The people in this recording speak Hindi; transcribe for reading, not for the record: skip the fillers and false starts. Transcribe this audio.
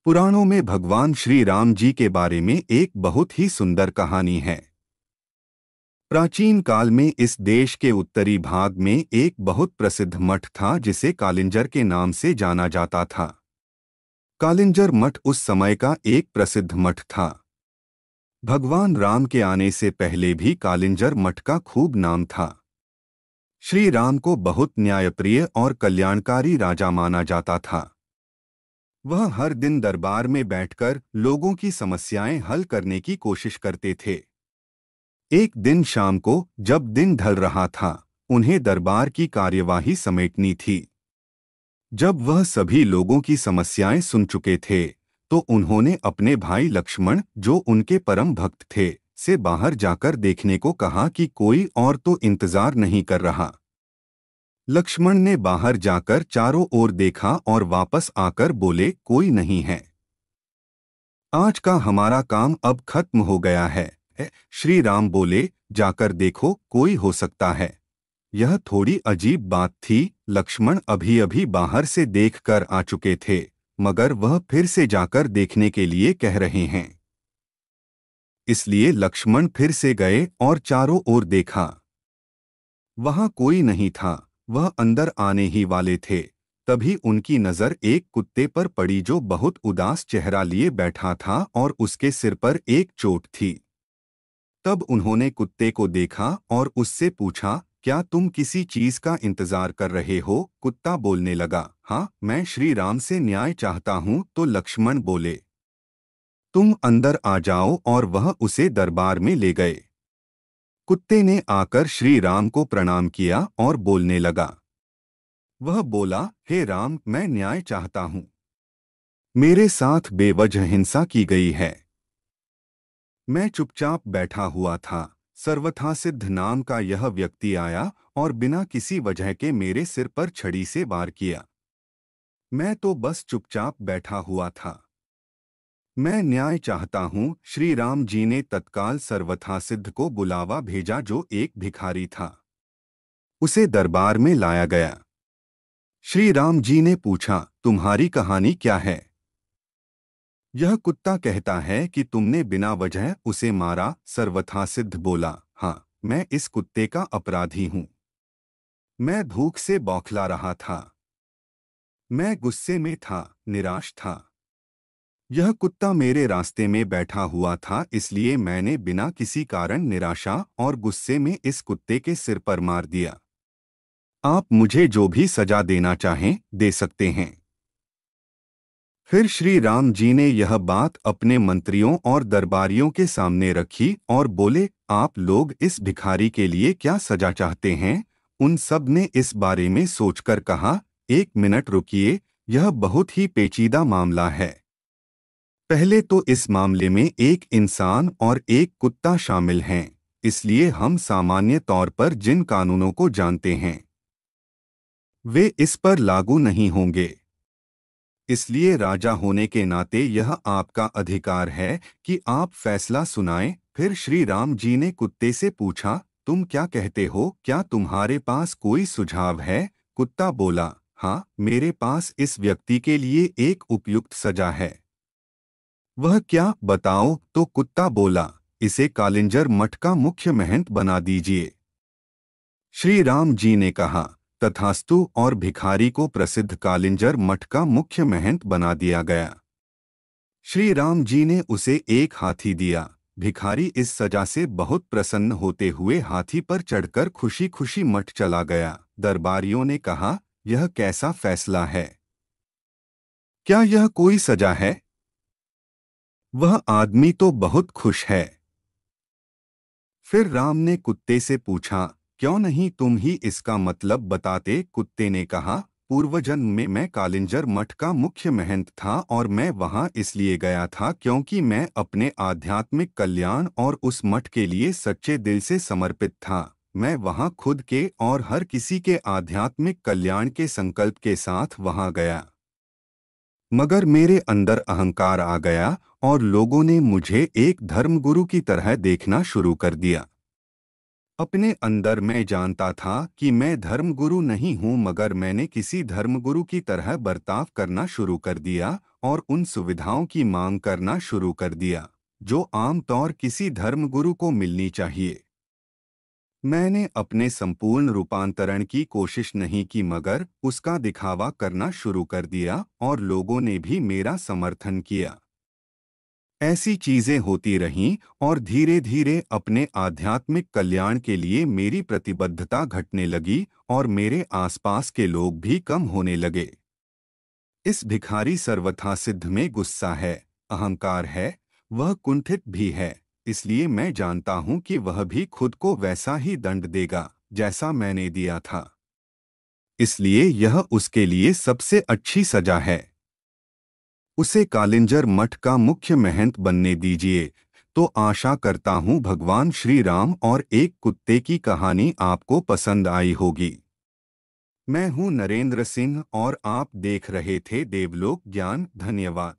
पुराणों में भगवान श्री राम जी के बारे में एक बहुत ही सुंदर कहानी है। प्राचीन काल में इस देश के उत्तरी भाग में एक बहुत प्रसिद्ध मठ था जिसे कालिंजर के नाम से जाना जाता था। कालिंजर मठ उस समय का एक प्रसिद्ध मठ था। भगवान राम के आने से पहले भी कालिंजर मठ का खूब नाम था। श्री राम को बहुत न्यायप्रिय और कल्याणकारी राजा माना जाता था। वह हर दिन दरबार में बैठकर लोगों की समस्याएं हल करने की कोशिश करते थे। एक दिन शाम को जब दिन ढल रहा था, उन्हें दरबार की कार्यवाही समेटनी थी। जब वह सभी लोगों की समस्याएं सुन चुके थे, तो उन्होंने अपने भाई लक्ष्मण, जो उनके परम भक्त थे, से बाहर जाकर देखने को कहा कि कोई और तो इंतजार नहीं कर रहा। लक्ष्मण ने बाहर जाकर चारों ओर देखा और वापस आकर बोले, कोई नहीं है। आज का हमारा काम अब खत्म हो गया है। श्री राम बोले, जाकर देखो, कोई हो सकता है। यह थोड़ी अजीब बात थी। लक्ष्मण अभी अभी बाहर से देखकर आ चुके थे, मगर वह फिर से जाकर देखने के लिए कह रहे हैं। इसलिए लक्ष्मण फिर से गए और चारों ओर देखा। वहां कोई नहीं था। वह अंदर आने ही वाले थे, तभी उनकी नजर एक कुत्ते पर पड़ी जो बहुत उदास चेहरा लिए बैठा था और उसके सिर पर एक चोट थी। तब उन्होंने कुत्ते को देखा और उससे पूछा, क्या तुम किसी चीज का इंतजार कर रहे हो? कुत्ता बोलने लगा, हाँ, मैं श्री राम से न्याय चाहता हूँ। तो लक्ष्मण बोले, तुम अंदर आ जाओ, और वह उसे दरबार में ले गए। कुत्ते ने आकर श्री राम को प्रणाम किया और बोलने लगा। वह बोला, हे राम, मैं न्याय चाहता हूं। मेरे साथ बेवजह हिंसा की गई है। मैं चुपचाप बैठा हुआ था। सर्वथा सिद्ध नाम का यह व्यक्ति आया और बिना किसी वजह के मेरे सिर पर छड़ी से वार किया। मैं तो बस चुपचाप बैठा हुआ था। मैं न्याय चाहता हूँ। श्री राम जी ने तत्काल सर्वथा सिद्ध को बुलावा भेजा, जो एक भिखारी था। उसे दरबार में लाया गया। श्री राम जी ने पूछा, तुम्हारी कहानी क्या है? यह कुत्ता कहता है कि तुमने बिना वजह उसे मारा। सर्वथा सिद्ध बोला, हाँ, मैं इस कुत्ते का अपराधी हूँ। मैं भूख से बौखला रहा था। मैं गुस्से में था, निराश था। यह कुत्ता मेरे रास्ते में बैठा हुआ था, इसलिए मैंने बिना किसी कारण निराशा और गुस्से में इस कुत्ते के सिर पर मार दिया। आप मुझे जो भी सजा देना चाहें, दे सकते हैं। फिर श्री राम जी ने यह बात अपने मंत्रियों और दरबारियों के सामने रखी और बोले, आप लोग इस भिखारी के लिए क्या सजा चाहते हैं? उन सब ने इस बारे में सोचकर कहा, एक मिनट रुकिए, यह बहुत ही पेचीदा मामला है। पहले तो इस मामले में एक इंसान और एक कुत्ता शामिल हैं, इसलिए हम सामान्य तौर पर जिन कानूनों को जानते हैं, वे इस पर लागू नहीं होंगे। इसलिए राजा होने के नाते यह आपका अधिकार है कि आप फैसला सुनाएं। फिर श्री राम जी ने कुत्ते से पूछा, तुम क्या कहते हो? क्या तुम्हारे पास कोई सुझाव है? कुत्ता बोला, हाँ, मेरे पास इस व्यक्ति के लिए एक उपयुक्त सजा है। वह क्या, बताओ? तो कुत्ता बोला, इसे कालिंजर मठ का मुख्य महंत बना दीजिए। श्री राम जी ने कहा, तथास्तु, और भिखारी को प्रसिद्ध कालिंजर मठ का मुख्य महंत बना दिया गया। श्री राम जी ने उसे एक हाथी दिया। भिखारी इस सजा से बहुत प्रसन्न होते हुए हाथी पर चढ़कर खुशी खुशी मठ चला गया। दरबारियों ने कहा, यह कैसा फैसला है? क्या यह कोई सजा है? वह आदमी तो बहुत खुश है। फिर राम ने कुत्ते से पूछा, क्यों नहीं तुम ही इसका मतलब बताते? कुत्ते ने कहा, पूर्वजन्म में मैं कालिंजर मठ का मुख्य महंत था और मैं वहां इसलिए गया था क्योंकि मैं अपने आध्यात्मिक कल्याण और उस मठ के लिए सच्चे दिल से समर्पित था। मैं वहां खुद के और हर किसी के आध्यात्मिक कल्याण के संकल्प के साथ वहां गया, मगर मेरे अंदर अहंकार आ गया और लोगों ने मुझे एक धर्मगुरु की तरह देखना शुरू कर दिया। अपने अंदर मैं जानता था कि मैं धर्मगुरु नहीं हूं, मगर मैंने किसी धर्मगुरु की तरह बर्ताव करना शुरू कर दिया और उन सुविधाओं की मांग करना शुरू कर दिया जो आमतौर किसी धर्मगुरु को मिलनी चाहिए। मैंने अपने संपूर्ण रूपांतरण की कोशिश नहीं की, मगर उसका दिखावा करना शुरू कर दिया और लोगों ने भी मेरा समर्थन किया। ऐसी चीजें होती रहीं और धीरे धीरे अपने आध्यात्मिक कल्याण के लिए मेरी प्रतिबद्धता घटने लगी और मेरे आसपास के लोग भी कम होने लगे। इस भिखारी सर्वथा सिद्ध में गुस्सा है, अहंकार है, वह कुंठित भी है, इसलिए मैं जानता हूं कि वह भी खुद को वैसा ही दंड देगा जैसा मैंने दिया था। इसलिए यह उसके लिए सबसे अच्छी सजा है। उसे कालिंजर मठ का मुख्य महंत बनने दीजिए। तो आशा करता हूं भगवान श्री राम और एक कुत्ते की कहानी आपको पसंद आई होगी। मैं हूं नरेंद्र सिंह और आप देख रहे थे देवलोक ज्ञान। धन्यवाद।